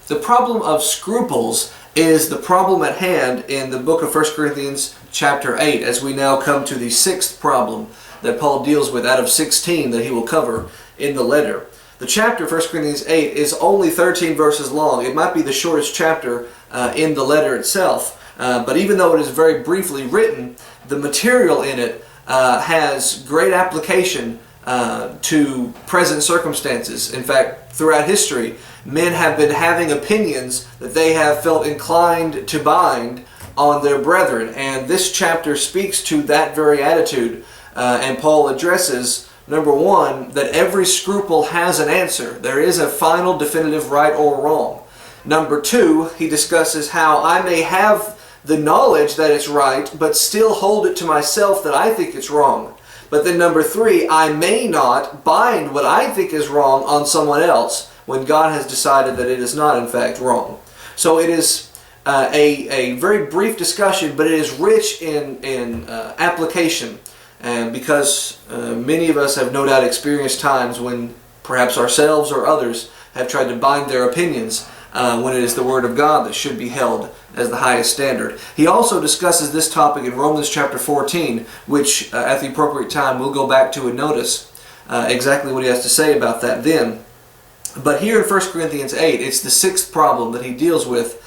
The problem of scruples is the problem at hand in the book of 1 Corinthians chapter 8, as we now come to the sixth problem that Paul deals with out of 16 that he will cover in the letter. The chapter, 1 Corinthians 8, is only 13 verses long. It might be the shortest chapter in the letter itself, but even though it is very briefly written, the material in it has great application to present circumstances. In fact, throughout history, men have been having opinions that they have felt inclined to bind on their brethren, and this chapter speaks to that very attitude, and Paul addresses, number one, that every scruple has an answer. There is a final definitive right or wrong. Number two, he discusses how I may have the knowledge that it's right, but still hold it to myself that I think it's wrong. But then number three, I may not bind what I think is wrong on someone else when God has decided that it is not in fact wrong. So it is a very brief discussion, but it is rich in application. And because many of us have no doubt experienced times when perhaps ourselves or others have tried to bind their opinions when it is the Word of God that should be held as the highest standard. He also discusses this topic in Romans chapter 14, which at the appropriate time we'll go back to and notice exactly what he has to say about that then. But here in 1 Corinthians 8, it's the sixth problem that he deals with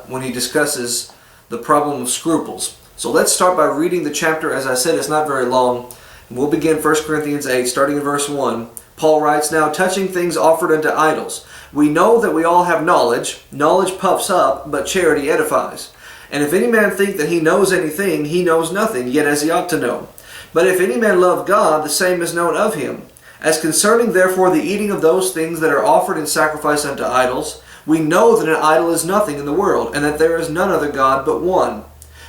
when he discusses the problem of scruples. So let's start by reading the chapter. As I said, it's not very long. We'll begin 1 Corinthians 8, starting in verse 1. Paul writes, "Now touching things offered unto idols, we know that we all have knowledge. Knowledge puffs up, but charity edifies. And if any man think that he knows anything, he knows nothing, yet as he ought to know. But if any man love God, the same is known of him. As concerning therefore the eating of those things that are offered in sacrifice unto idols, we know that an idol is nothing in the world, and that there is none other God but one.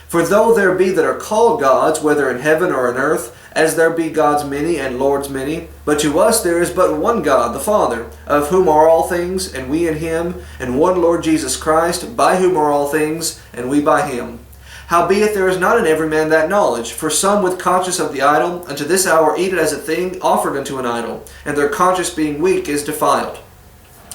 For though there be that are called gods, whether in heaven or in earth, as there be gods many and lords many, but to us there is but one God, the Father, of whom are all things, and we in him, and one Lord Jesus Christ, by whom are all things, and we by him. Howbeit there is not in every man that knowledge, for some with conscience of the idol, unto this hour eat it as a thing offered unto an idol, and their conscience being weak is defiled.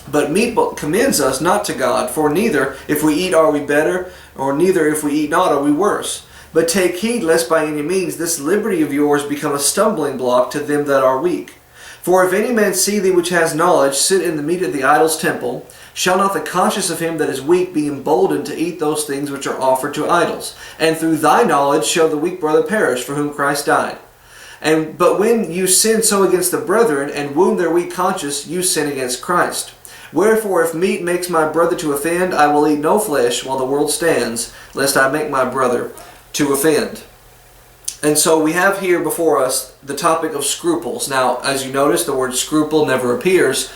But meat commends us not to God, for neither if we eat are we better, or neither if we eat not are we worse. But take heed lest by any means this liberty of yours become a stumbling block to them that are weak. For if any man see thee which has knowledge sit in the meat of the idol's temple, shall not the conscience of him that is weak be emboldened to eat those things which are offered to idols? And through thy knowledge shall the weak brother perish, for whom Christ died. But when you sin so against the brethren, and wound their weak conscience, you sin against Christ. Wherefore if meat makes my brother to offend, I will eat no flesh while the world stands, lest I make my brother to offend." And so we have here before us the topic of scruples. Now, as you notice, the word scruple never appears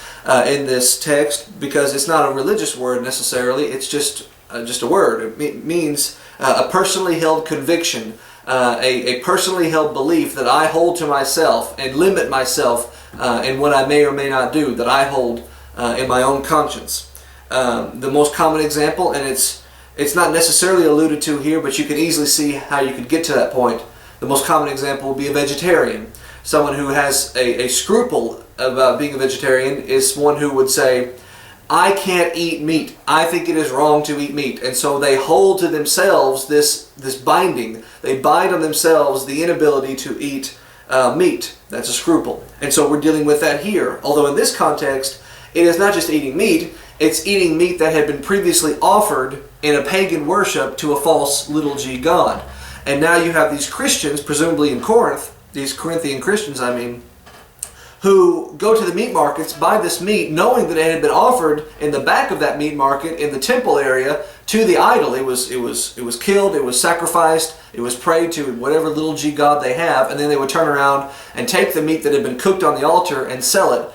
in this text because it's not a religious word necessarily. It's just a word. It means a personally held conviction, a personally held belief that I hold to myself and limit myself in what I may or may not do, that I hold in my own conscience. The most common example, and it's not necessarily alluded to here, but you can easily see how you could get to that point. The most common example would be a vegetarian. Someone who has a scruple about being a vegetarian is one who would say, I can't eat meat. I think it is wrong to eat meat. And so they hold to themselves this binding. They bind on themselves the inability to eat meat. That's a scruple. And so we're dealing with that here. Although in this context, it is not just eating meat, it's eating meat that had been previously offered in a pagan worship to a false little g god. And now you have these Christians, presumably in Corinth, these Corinthian Christians, who go to the meat markets, buy this meat, knowing that it had been offered in the back of that meat market in the temple area to the idol. It was killed, it was sacrificed, it was prayed to whatever little g god they have, and then they would turn around and take the meat that had been cooked on the altar and sell it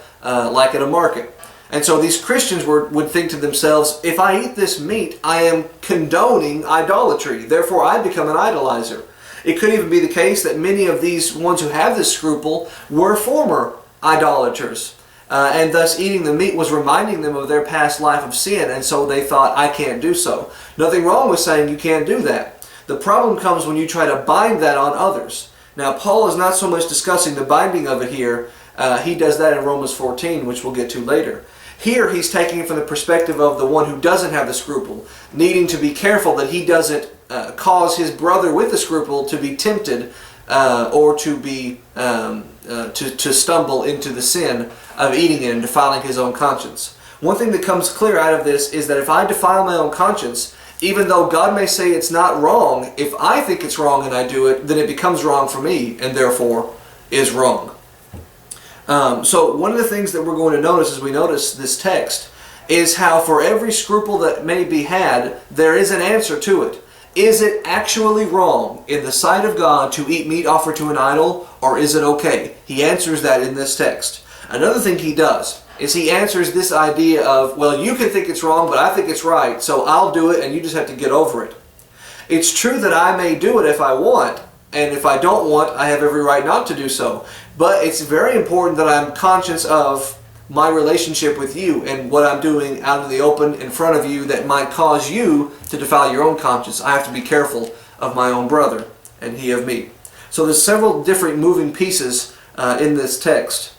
like at a market. And so these Christians would think to themselves, if I eat this meat, I am condoning idolatry. Therefore, I become an idolizer. It could even be the case that many of these ones who have this scruple were former idolaters. And thus eating the meat was reminding them of their past life of sin. And so they thought, I can't do so. Nothing wrong with saying you can't do that. The problem comes when you try to bind that on others. Now, Paul is not so much discussing the binding of it here. He does that in Romans 14, which we'll get to later. Here he's taking it from the perspective of the one who doesn't have the scruple, needing to be careful that he doesn't cause his brother with the scruple to be tempted or to be to stumble into the sin of eating it and defiling his own conscience. One thing that comes clear out of this is that if I defile my own conscience, even though God may say it's not wrong, if I think it's wrong and I do it, then it becomes wrong for me and therefore is wrong. So one of the things that we're going to notice as we notice this text is how for every scruple that may be had, there is an answer to it. Is it actually wrong in the sight of God to eat meat offered to an idol, or is it okay? He answers that in this text. Another thing he does is he answers this idea of, well, you can think it's wrong, but I think it's right, so I'll do it and you just have to get over it. It's true that I may do it if I want, and if I don't want, I have every right not to do so. But it's very important that I'm conscious of my relationship with you and what I'm doing out in the open in front of you that might cause you to defile your own conscience. I have to be careful of my own brother and he of me. So there's several different moving pieces in this text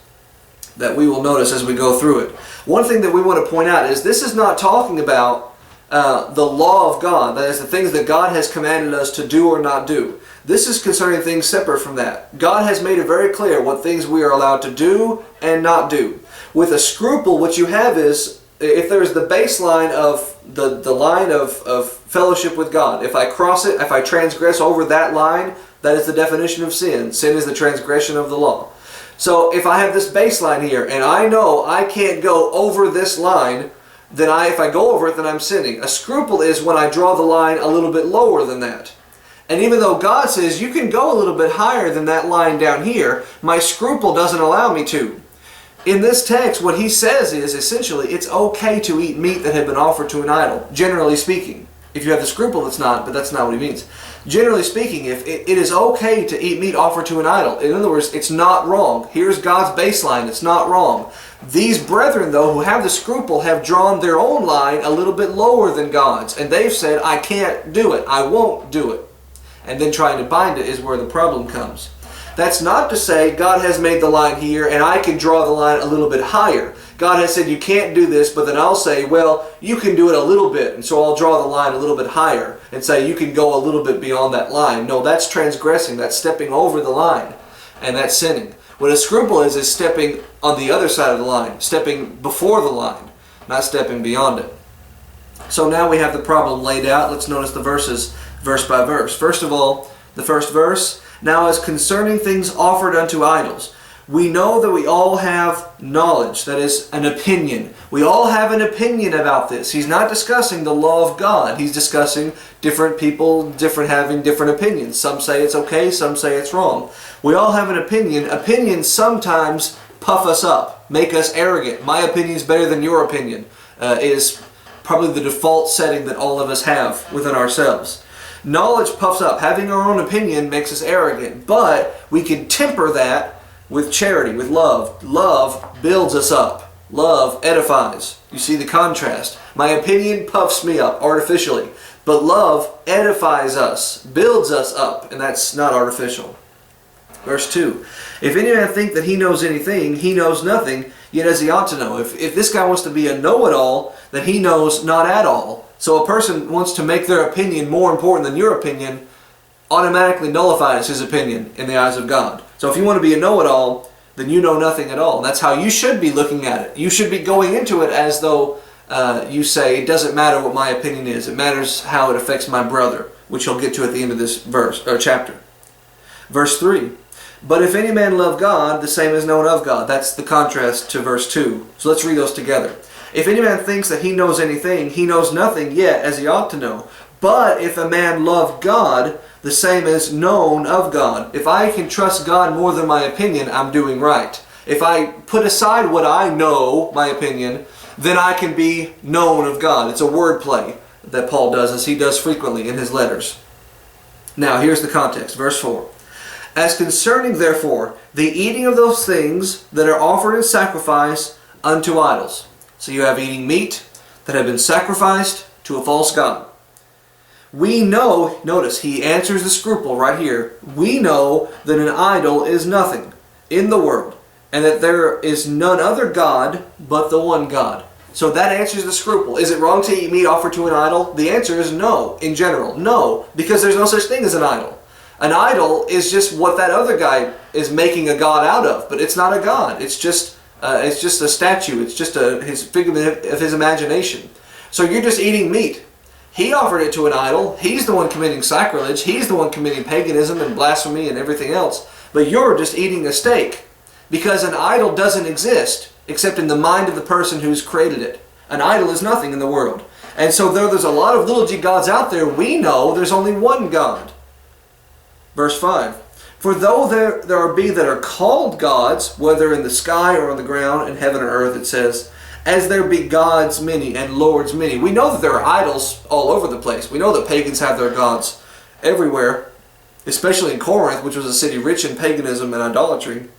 that we will notice as we go through it. One thing that we want to point out is this is not talking about the law of God, that is the things that God has commanded us to do or not do. This is concerning things separate from that. God has made it very clear what things we are allowed to do and not do. With a scruple, what you have is, if there's the baseline of the line of fellowship with God, if I cross it, if I transgress over that line, that is the definition of sin. Sin is the transgression of the law. So if I have this baseline here, and I know I can't go over this line, then if I go over it, then I'm sinning. A scruple is when I draw the line a little bit lower than that. And even though God says you can go a little bit higher than that line down here, my scruple doesn't allow me to. In this text, what he says is essentially it's okay to eat meat that had been offered to an idol, generally speaking. If you have the scruple, it's not, but that's not what he means. Generally speaking, if it is okay to eat meat offered to an idol. In other words, it's not wrong. Here's God's baseline. It's not wrong. These brethren, though, who have the scruple, have drawn their own line a little bit lower than God's. And they've said, I can't do it. I won't do it. And then trying to bind it is where the problem comes. That's not to say God has made the line here and I can draw the line a little bit higher. God has said you can't do this, but then I'll say, well, you can do it a little bit, and so I'll draw the line a little bit higher and say you can go a little bit beyond that line. No, that's transgressing. That's stepping over the line, and that's sinning. What a scruple is stepping on the other side of the line, stepping before the line, not stepping beyond it. So now we have the problem laid out. Let's notice the verses verse by verse. First of all, the first verse, now as concerning things offered unto idols, we know that we all have knowledge, that is, an opinion. We all have an opinion about this. He's not discussing the law of God. He's discussing different people having different opinions. Some say it's okay, some say it's wrong. We all have an opinion. Opinions sometimes puff us up, make us arrogant. My opinion is better than your opinion is probably the default setting that all of us have within ourselves. Knowledge puffs up. Having our own opinion makes us arrogant, but we can temper that with charity, with love. Love builds us up. Love edifies. You see the contrast. My opinion puffs me up artificially, but love edifies us, builds us up, and that's not artificial. Verse 2, if any man think that he knows anything, he knows nothing, yet as he ought to know. If this guy wants to be a know-it-all, then he knows not at all. So a person wants to make their opinion more important than your opinion, automatically nullifies his opinion in the eyes of God. So if you want to be a know-it-all, then you know nothing at all. And that's how you should be looking at it. You should be going into it as though you say, it doesn't matter what my opinion is. It matters how it affects my brother, which he'll get to at the end of this verse or chapter. Verse 3, but if any man love God, the same is known of God. That's the contrast to verse 2. So let's read those together. If any man thinks that he knows anything, he knows nothing yet as he ought to know. But if a man love God, the same is known of God. If I can trust God more than my opinion, I'm doing right. If I put aside what I know, my opinion, then I can be known of God. It's a wordplay that Paul does, as he does frequently in his letters. Now, here's the context. Verse 4. As concerning, therefore, the eating of those things that are offered in sacrifice unto idols. So you have eating meat that have been sacrificed to a false god. We know, notice, he answers the scruple right here. We know that an idol is nothing in the world, and that there is none other God but the one God. So that answers the scruple. Is it wrong to eat meat offered to an idol? The answer is no, in general. No, because there's no such thing as an idol. An idol is just what that other guy is making a god out of, but it's not a god. It's just a statue. It's just his figment of his imagination. So you're just eating meat. He offered it to an idol. He's the one committing sacrilege. He's the one committing paganism and blasphemy and everything else. But you're just eating a steak, because an idol doesn't exist except in the mind of the person who's created it. An idol is nothing in the world. And so though there's a lot of little g gods out there, we know there's only one God. Verse 5. For though there be that are called gods, whether in the sky or on the ground, in heaven or earth, it says, as there be gods many and lords many. We know that there are idols all over the place. We know that pagans have their gods everywhere, especially in Corinth, which was a city rich in paganism and idolatry.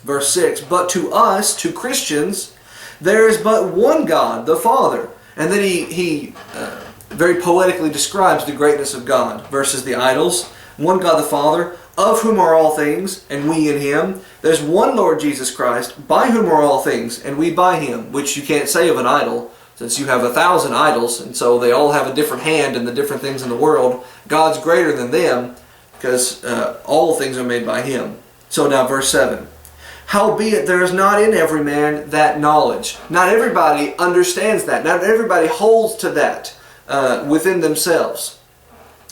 Verse 6, but to us, to Christians, there is but one God, the Father. And then he very poetically describes the greatness of God versus the idols. One God, the Father, of whom are all things, and we in Him. There's one Lord Jesus Christ, by whom are all things, and we by Him, which you can't say of an idol, since you have 1,000 idols, and so they all have a different hand in the different things in the world. God's greater than them, because all things are made by Him. So now verse 7. Howbeit there is not in every man that knowledge. Not everybody understands that. Not everybody holds to that within themselves.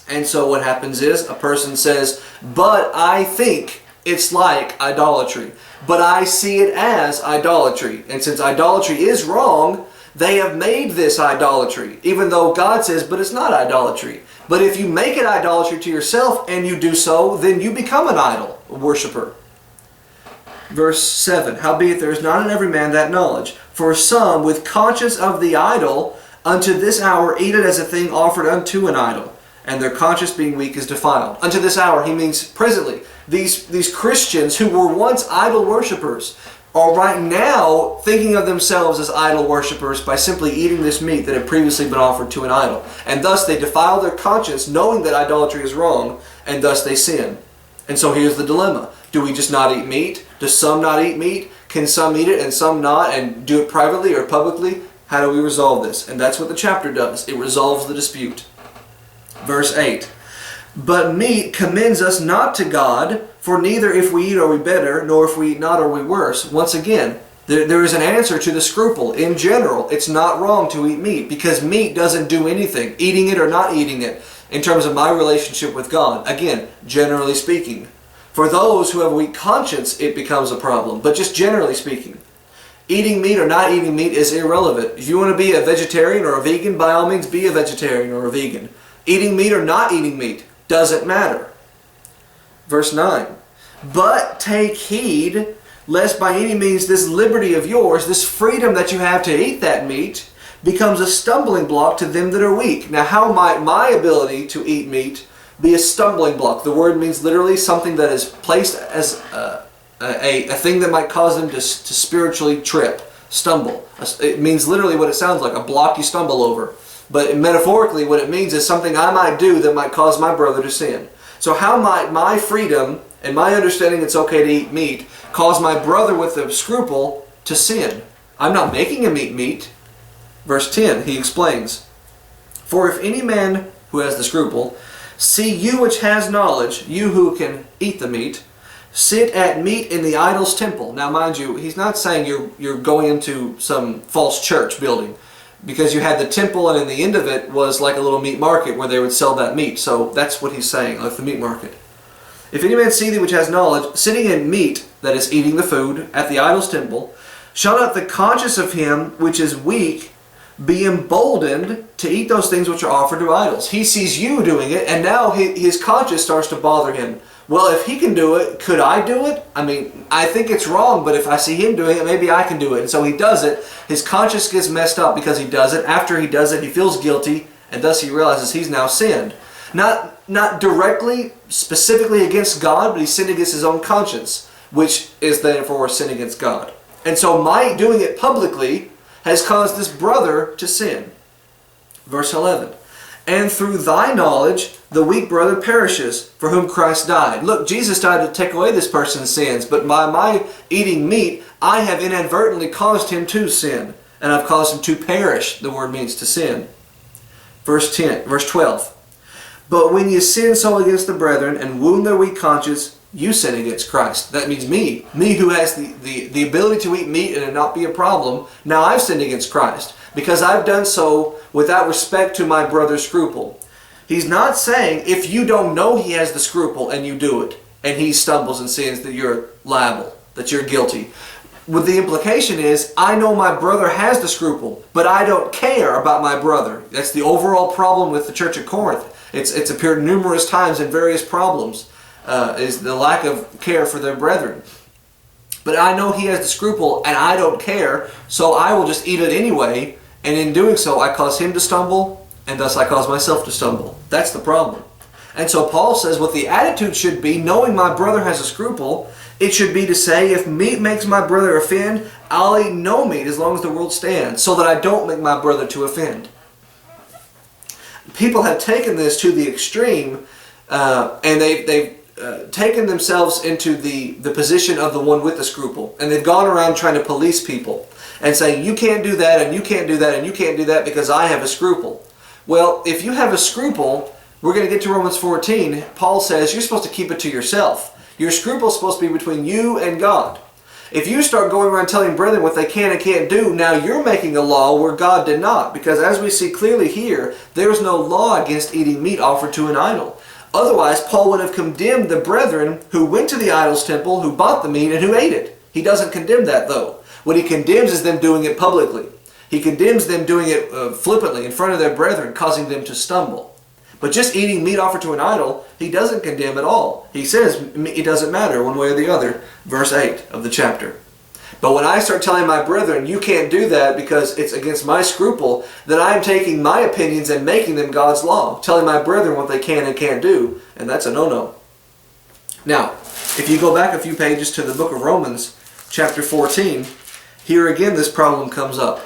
And so what happens is a person says, but I think it's like idolatry. But I see it as idolatry. And since idolatry is wrong, they have made this idolatry. Even though God says, but it's not idolatry. But if you make it idolatry to yourself and you do so, then you become an idol worshiper. Verse 7, howbeit there is not in every man that knowledge. For some, with conscience of the idol, unto this hour eat it as a thing offered unto an idol, and their conscience being weak is defiled. Unto this hour, he means presently. These Christians who were once idol worshippers are right now thinking of themselves as idol worshippers by simply eating this meat that had previously been offered to an idol. And thus they defile their conscience knowing that idolatry is wrong, and thus they sin. And so here's the dilemma. Do we just not eat meat? Do some not eat meat? Can some eat it and some not, and do it privately or publicly? How do we resolve this? And that's what the chapter does. It resolves the dispute. Verse 8. But meat commends us not to God, for neither if we eat are we better, nor if we eat not are we worse. Once again, there is an answer to the scruple. In general, it's not wrong to eat meat, because meat doesn't do anything, eating it or not eating it, in terms of my relationship with God. Again, generally speaking. For those who have a weak conscience, it becomes a problem. But just generally speaking, eating meat or not eating meat is irrelevant. If you want to be a vegetarian or a vegan, by all means be a vegetarian or a vegan. Eating meat or not eating meat doesn't matter. Verse 9. But take heed, lest by any means this liberty of yours, this freedom that you have to eat that meat, becomes a stumbling block to them that are weak. Now, how might my ability to eat meat be a stumbling block? The word means literally something that is placed as a thing that might cause them to spiritually trip, stumble. It means literally what it sounds like, a block you stumble over. But metaphorically, what it means is something I might do that might cause my brother to sin. So how might my freedom and my understanding it's okay to eat meat cause my brother with a scruple to sin? I'm not making him eat meat. Verse 10, he explains, for if any man who has the scruple see you which has knowledge, you who can eat the meat, sit at meat in the idol's temple. Now mind you, he's not saying you're going into some false church building, because you had the temple and in the end of it was like a little meat market where they would sell that meat. So that's what he's saying, like the meat market. If any man see thee which has knowledge, sitting in meat, that is eating the food, at the idol's temple, shall not the conscience of him which is weak be emboldened to eat those things which are offered to idols? He sees you doing it, and now his conscience starts to bother him. Well, if he can do it, could I do it? I mean, I think it's wrong, but if I see him doing it, maybe I can do it. And so he does it. His conscience gets messed up because he does it. After he does it, he feels guilty, and thus he realizes he's now sinned. Not directly, specifically against God, but he sinned against his own conscience, which is therefore a sin against God. And so my doing it publicly has caused this brother to sin. Verse 11. And through thy knowledge, the weak brother perishes, for whom Christ died. Look, Jesus died to take away this person's sins, but by my eating meat, I have inadvertently caused him to sin. and I've caused him to perish. The word means to sin. Verse 12. But when you sin so against the brethren and wound their weak conscience, you sin against Christ. That means me who has the ability to eat meat and it not be a problem. Now I've sinned against Christ because I've done so without respect to my brother's scruple. He's not saying if you don't know he has the scruple and you do it and he stumbles and sins that you're liable, that you're guilty. What the implication is, I know my brother has the scruple, but I don't care about my brother. That's the overall problem with the church at Corinth. It's appeared numerous times in various problems, is the lack of care for their brethren. But I know he has the scruple and I don't care, so I will just eat it anyway, and in doing so I cause him to stumble, and thus I cause myself to stumble. That's the problem. And so Paul says what the attitude should be, knowing my brother has a scruple, it should be to say, if meat makes my brother offend, I'll eat no meat as long as the world stands, so that I don't make my brother to offend. People have taken this to the extreme, and they've taken themselves into the position of the one with the scruple. And they've gone around trying to police people and saying, you can't do that, and you can't do that, and you can't do that because I have a scruple. Well, if you have a scruple, we're going to get to Romans 14. Paul says you're supposed to keep it to yourself. Your scruple is supposed to be between you and God. If you start going around telling brethren what they can and can't do, now you're making a law where God did not. Because as we see clearly here, there is no law against eating meat offered to an idol. Otherwise, Paul would have condemned the brethren who went to the idol's temple, who bought the meat, and who ate it. He doesn't condemn that, though. What he condemns is them doing it publicly. He condemns them doing it flippantly in front of their brethren, causing them to stumble. But just eating meat offered to an idol, he doesn't condemn at all. He says it doesn't matter one way or the other. Verse 8 of the chapter. But when I start telling my brethren, you can't do that because it's against my scruple, then I am taking my opinions and making them God's law, telling my brethren what they can and can't do, and that's a no-no. Now, if you go back a few pages to the book of Romans, chapter 14, here again this problem comes up.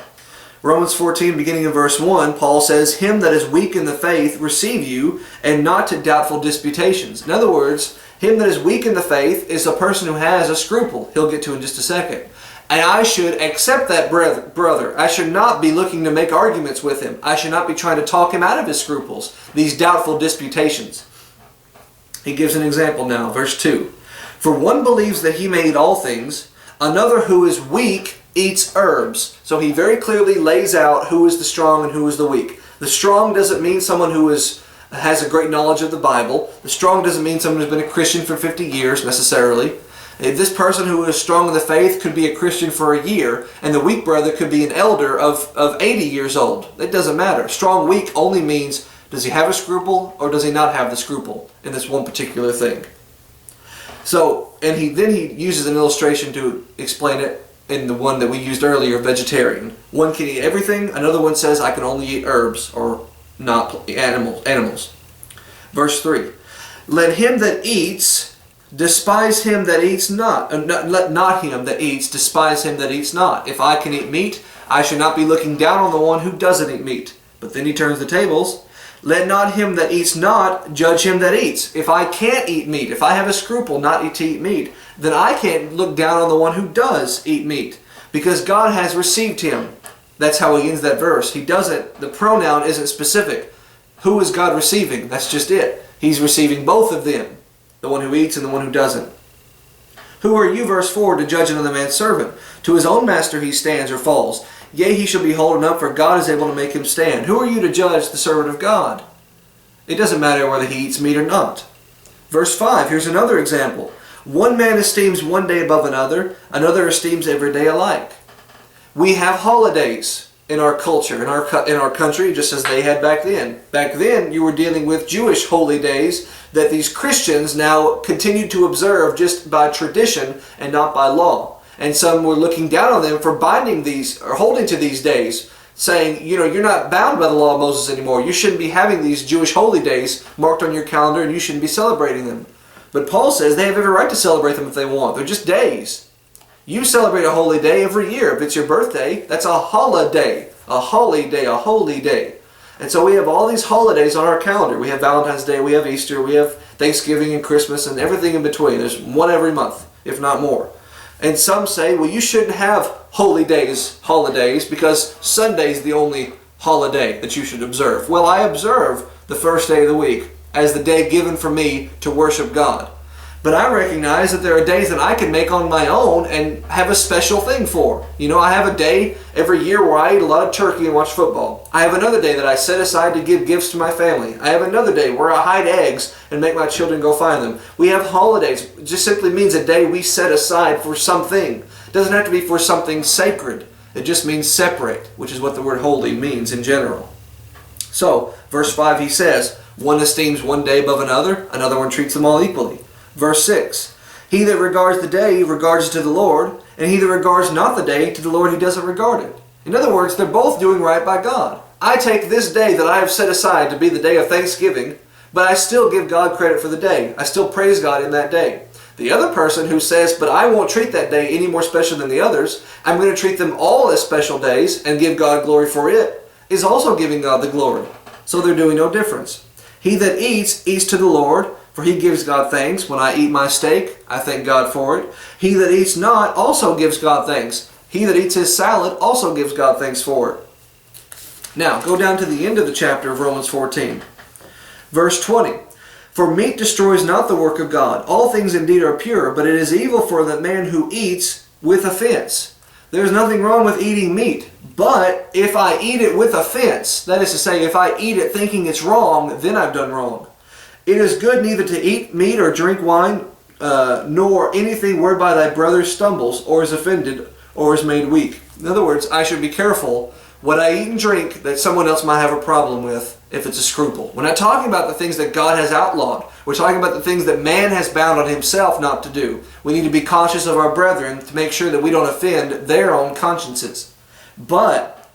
Romans 14, beginning in verse 1, Paul says, him that is weak in the faith receive you, and not to doubtful disputations. In other words, him that is weak in the faith is a person who has a scruple. He'll get to in just a second. And I should accept that brother. I should not be looking to make arguments with him. I should not be trying to talk him out of his scruples, these doubtful disputations. He gives an example now, verse 2. For one believes that he may eat all things, another who is weak eats herbs. So he very clearly lays out who is the strong and who is the weak. The strong doesn't mean someone who has a great knowledge of the Bible. The strong doesn't mean someone who's been a Christian for 50 years necessarily. This person who is strong in the faith could be a Christian for a year, and the weak brother could be an elder of 80 years old. It doesn't matter. Strong, weak only means, does he have a scruple or does he not have the scruple in this one particular thing? So, and then he uses an illustration to explain it in the one that we used earlier, vegetarian. One can eat everything, another one says I can only eat herbs or not animals. Verse 3. Let him that eats despise him that eats not. Let not him that eats despise him that eats not. If I can eat meat, I should not be looking down on the one who doesn't eat meat. But then he turns the tables. Let not him that eats not judge him that eats. If I can't eat meat, if I have a scruple not to eat meat, then I can't look down on the one who does eat meat, because God has received him. That's how he ends that verse. He doesn't, the pronoun isn't specific. Who is God receiving? That's just it. He's receiving both of them, the one who eats and the one who doesn't. Who are you, verse 4, to judge another man's servant? To his own master he stands or falls. Yea, he shall be holding up, for God is able to make him stand. Who are you to judge the servant of God? It doesn't matter whether he eats meat or not. Verse 5, here's another example. One man esteems one day above another, another esteems every day alike. We have holidays in our culture, in our country, just as they had back then. Back then, you were dealing with Jewish holy days that these Christians now continued to observe just by tradition and not by law. And some were looking down on them for binding these, or holding to these days, saying, you know, you're not bound by the law of Moses anymore. You shouldn't be having these Jewish holy days marked on your calendar, and you shouldn't be celebrating them. But Paul says they have every right to celebrate them if they want. They're just days. You celebrate a holy day every year. If it's your birthday, that's a holiday. A holy day, a holy day. And so we have all these holidays on our calendar. We have Valentine's Day, we have Easter, we have Thanksgiving and Christmas and everything in between. There's one every month, if not more. And some say, well, you shouldn't have holy days, holidays, because Sunday's the only holiday that you should observe. Well, I observe the first day of the week as the day given for me to worship God. But I recognize that there are days that I can make on my own and have a special thing for. You know, I have a day every year where I eat a lot of turkey and watch football. I have another day that I set aside to give gifts to my family. I have another day where I hide eggs and make my children go find them. We have holidays. It just simply means a day we set aside for something. It doesn't have to be for something sacred. It just means separate, which is what the word holy means in general. So, verse 5, he says, one esteems one day above another, another one treats them all equally. Verse 6, he that regards the day regards it to the Lord, and he that regards not the day to the Lord he doesn't regard it. In other words, they're both doing right by God. I take this day that I have set aside to be the day of thanksgiving, but I still give God credit for the day. I still praise God in that day. The other person who says, but I won't treat that day any more special than the others, I'm going to treat them all as special days and give God glory for it, is also giving God the glory. So they're doing no difference. He that eats, eats to the Lord, for he gives God thanks. When I eat my steak, I thank God for it. He that eats not also gives God thanks. He that eats his salad also gives God thanks for it. Now, go down to the end of the chapter of Romans 14. Verse 20. For meat destroys not the work of God. All things indeed are pure, but it is evil for the man who eats with offense. There is nothing wrong with eating meat. But if I eat it with offense, that is to say, if I eat it thinking it's wrong, then I've done wrong. It is good neither to eat meat or drink wine, nor anything whereby thy brother stumbles, or is offended, or is made weak. In other words, I should be careful what I eat and drink that someone else might have a problem with if it's a scruple. We're not talking about the things that God has outlawed. We're talking about the things that man has bound on himself not to do. We need to be cautious of our brethren to make sure that we don't offend their own consciences. But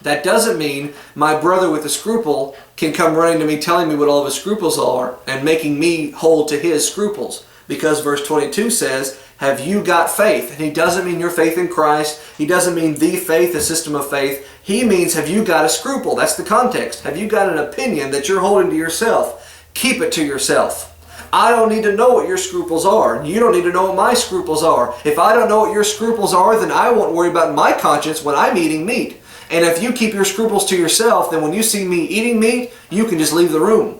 that doesn't mean my brother with a scruple can come running to me telling me what all of his scruples are and making me hold to his scruples. Because verse 22 says, have you got faith? And he doesn't mean your faith in Christ. He doesn't mean the faith, the system of faith. He means, have you got a scruple? That's the context. Have you got an opinion that you're holding to yourself? Keep it to yourself. I don't need to know what your scruples are. You don't need to know what my scruples are. If I don't know what your scruples are, then I won't worry about my conscience when I'm eating meat. And if you keep your scruples to yourself, then when you see me eating meat, you can just leave the room.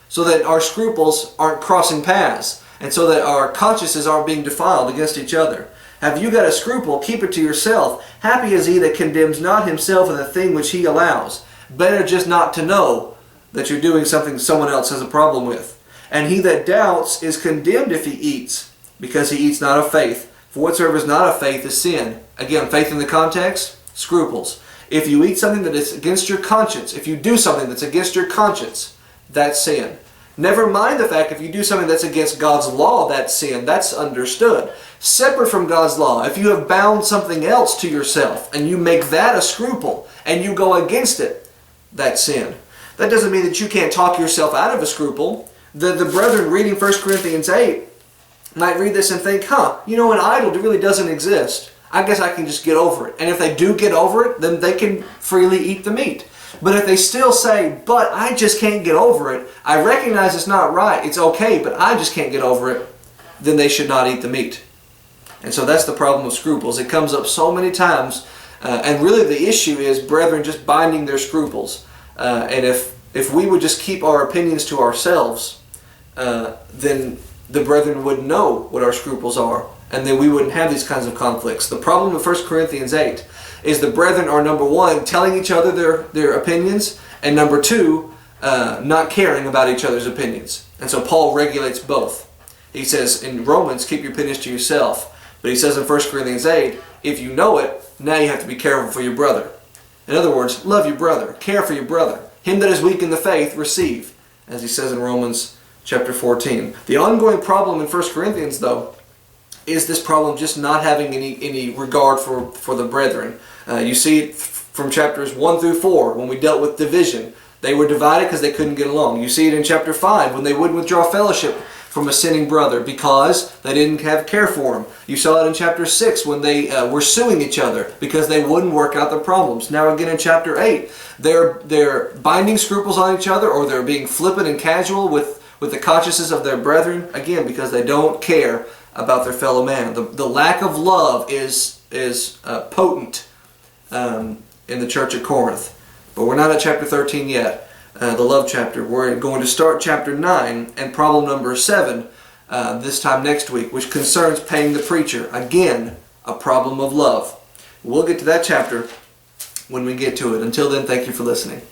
So that our scruples aren't crossing paths. And so that our consciences aren't being defiled against each other. Have you got a scruple? Keep it to yourself. Happy is he that condemns not himself in the thing which he allows. Better just not to know that you're doing something someone else has a problem with. And he that doubts is condemned if he eats, because he eats not of faith. For whatsoever is not of faith is sin. Again, faith in the context, scruples. If you eat something that is against your conscience, if you do something that's against your conscience, that's sin. Never mind the fact if you do something that's against God's law, that's sin. That's understood. Separate from God's law, if you have bound something else to yourself and you make that a scruple and you go against it, that's sin. That doesn't mean that you can't talk yourself out of a scruple. The brethren reading 1 Corinthians 8 might read this and think, an idol really doesn't exist. I guess I can just get over it. And if they do get over it, then they can freely eat the meat. But if they still say, but I just can't get over it, I recognize it's not right, it's okay, but I just can't get over it, then they should not eat the meat. And so that's the problem with scruples. It comes up so many times, and really the issue is brethren just binding their scruples. And if we would just keep our opinions to ourselves, then the brethren would know what our scruples are, and then we wouldn't have these kinds of conflicts. The problem with 1 Corinthians 8 is the brethren are, number one, telling each other their opinions, and number two, not caring about each other's opinions. And so Paul regulates both. He says in Romans, keep your opinions to yourself. But he says in 1 Corinthians 8, if you know it, now you have to be careful for your brother. In other words, love your brother, care for your brother. Him that is weak in the faith, receive, as he says in Romans chapter 14. The ongoing problem in 1 Corinthians, though, is this problem just not having any regard for the brethren. You see it from chapters 1 through 4 when we dealt with division. They were divided because they couldn't get along. You see it in chapter 5 when they wouldn't withdraw fellowship from a sinning brother because they didn't have care for him. You saw it in chapter 6 when they were suing each other because they wouldn't work out their problems. Now again in chapter 8, they're binding scruples on each other, or they're being flippant and casual with the consciences of their brethren, again because they don't care about their fellow man. The lack of love is potent in the church at Corinth. But we're not at chapter 13 yet, the love chapter. We're going to start chapter 9 and problem number 7 this time next week, which concerns paying the preacher. Again, a problem of love. We'll get to that chapter when we get to it. Until then, thank you for listening.